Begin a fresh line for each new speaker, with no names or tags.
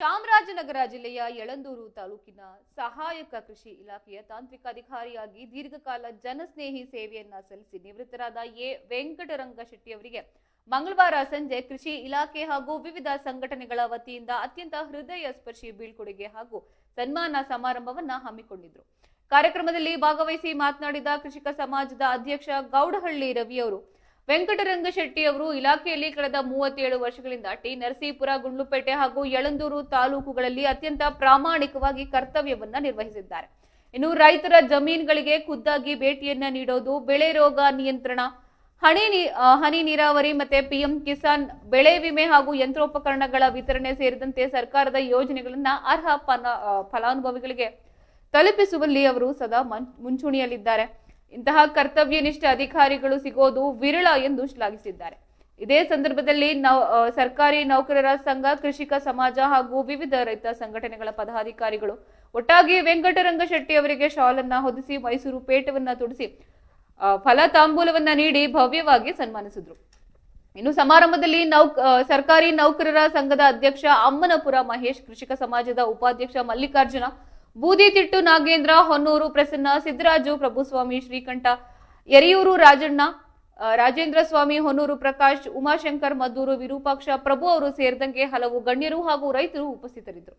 ಚಾಮರಾಜನಗರ ಜಿಲ್ಲೆಯ ಯಳಂದೂರು ತಾಲೂಕಿನ ಸಹಾಯಕ ಕೃಷಿ ಇಲಾಖೆಯ ತಾಂತ್ರಿಕ ಅಧಿಕಾರಿಯಾಗಿ ದೀರ್ಘಕಾಲ ಜನಸ್ನೇಹಿ ಸೇವೆಯನ್ನ ಸಲ್ಲಿಸಿ ನಿವೃತ್ತರಾದ ವೆಂಕಟರಂಗ ಶೆಟ್ಟಿ ಅವರಿಗೆ ಮಂಗಳವಾರ ಸಂಜೆ ಕೃಷಿ ಇಲಾಖೆ ಹಾಗೂ ವಿವಿಧ ಸಂಘಟನೆಗಳ ವತಿಯಿಂದ ಅತ್ಯಂತ ಹೃದಯ ಸ್ಪರ್ಶಿ ಬೀಳ್ಕೊಡುಗೆ ಹಾಗೂ ಸನ್ಮಾನ ಸಮಾರಂಭವನ್ನ ಹಮ್ಮಿಕೊಂಡಿದ್ರು. ಕಾರ್ಯಕ್ರಮದಲ್ಲಿ ಭಾಗವಹಿಸಿ ಮಾತನಾಡಿದ ಕೃಷಿಕ ಸಮಾಜದ ಅಧ್ಯಕ್ಷ ಗೌಡಹಳ್ಳಿ ರವಿ ಅವರು, ವೆಂಕಟರಂಗ ಶೆಟ್ಟಿ ಅವರು ಇಲಾಖೆಯಲ್ಲಿ ಕಳೆದ 37 ವರ್ಷಗಳಿಂದ ಟಿ ನರಸೀಪುರ, ಗುಂಡ್ಲುಪೇಟೆ ಹಾಗೂ ಯಳಂದೂರು ತಾಲೂಕುಗಳಲ್ಲಿ ಅತ್ಯಂತ ಪ್ರಾಮಾಣಿಕವಾಗಿ ಕರ್ತವ್ಯವನ್ನ ನಿರ್ವಹಿಸಿದ್ದಾರೆ. ಇನ್ನು ರೈತರ ಜಮೀನುಗಳಿಗೆ ಖುದ್ದಾಗಿ ಭೇಟಿಯನ್ನ ನೀಡೋದು, ಬೆಳೆ ರೋಗ ನಿಯಂತ್ರಣ, ಹನಿ ನೀರಾವರಿ ಮತ್ತೆ ಪಿಎಂ ಕಿಸಾನ್ ಬೆಳೆ ವಿಮೆ ಹಾಗೂ ಯಂತ್ರೋಪಕರಣಗಳ ವಿತರಣೆ ಸೇರಿದಂತೆ ಸರ್ಕಾರದ ಯೋಜನೆಗಳನ್ನ ಅರ್ಹ ಫಲಾನುಭವಿಗಳಿಗೆ ತಲುಪಿಸುವಲ್ಲಿ ಅವರು ಸದಾ ಮುಂಚೂಣಿಯಲ್ಲಿದ್ದಾರೆ. ಇಂತಹ ಕರ್ತವ್ಯನಿಷ್ಠ ಅಧಿಕಾರಿಗಳು ಸಿಗೋದು ವಿರಳ ಎಂದು ಶ್ಲಾಘಿಸಿದ್ದಾರೆ. ಇದೇ ಸಂದರ್ಭದಲ್ಲಿ ಸರ್ಕಾರಿ ನೌಕರರ ಸಂಘ, ಕೃಷಿಕ ಸಮಾಜ ಹಾಗೂ ವಿವಿಧ ರೈತ ಸಂಘಟನೆಗಳ ಪದಾಧಿಕಾರಿಗಳು ಒಟ್ಟಾಗಿ ವೆಂಕಟರಂಗ ಶೆಟ್ಟಿ ಅವರಿಗೆ ಶಾಲನ್ನ ಹೊದಿಸಿ ಮೈಸೂರು ಪೇಟವನ್ನ ತೊಡಿಸಿ ಫಲ ತಾಂಬೂಲವನ್ನ ನೀಡಿ ಭವ್ಯವಾಗಿ ಸನ್ಮಾನಿಸಿದ್ರು. ಇನ್ನು ಸಮಾರಂಭದಲ್ಲಿ ಸರ್ಕಾರಿ ನೌಕರರ ಸಂಘದ ಅಧ್ಯಕ್ಷ ಅಮ್ಮನಪುರ ಮಹೇಶ್, ಕೃಷಿಕ ಸಮಾಜದ ಉಪಾಧ್ಯಕ್ಷ ಮಲ್ಲಿಕಾರ್ಜುನ, ಬೂದಿತಿಟ್ಟು ನಾಗೇಂದ್ರ, ಹೊನ್ನೂರು ಪ್ರಸನ್ನ, ಸಿದ್ದರಾಜು, ಪ್ರಭುಸ್ವಾಮಿ, ಶ್ರೀಕಂಠ, ಯರಿಯೂರು ರಾಜಣ್ಣ, ರಾಜೇಂದ್ರ ಸ್ವಾಮಿ, ಹೊನ್ನೂರು ಪ್ರಕಾಶ್, ಉಮಾಶಂಕರ್, ಮದ್ದೂರು ವಿರೂಪಾಕ್ಷ, ಪ್ರಭು ಅವರು ಸೇರಿದಂತೆ ಹಲವು ಗಣ್ಯರು ಹಾಗೂ ರೈತರು ಉಪಸ್ಥಿತರಿದ್ದರು.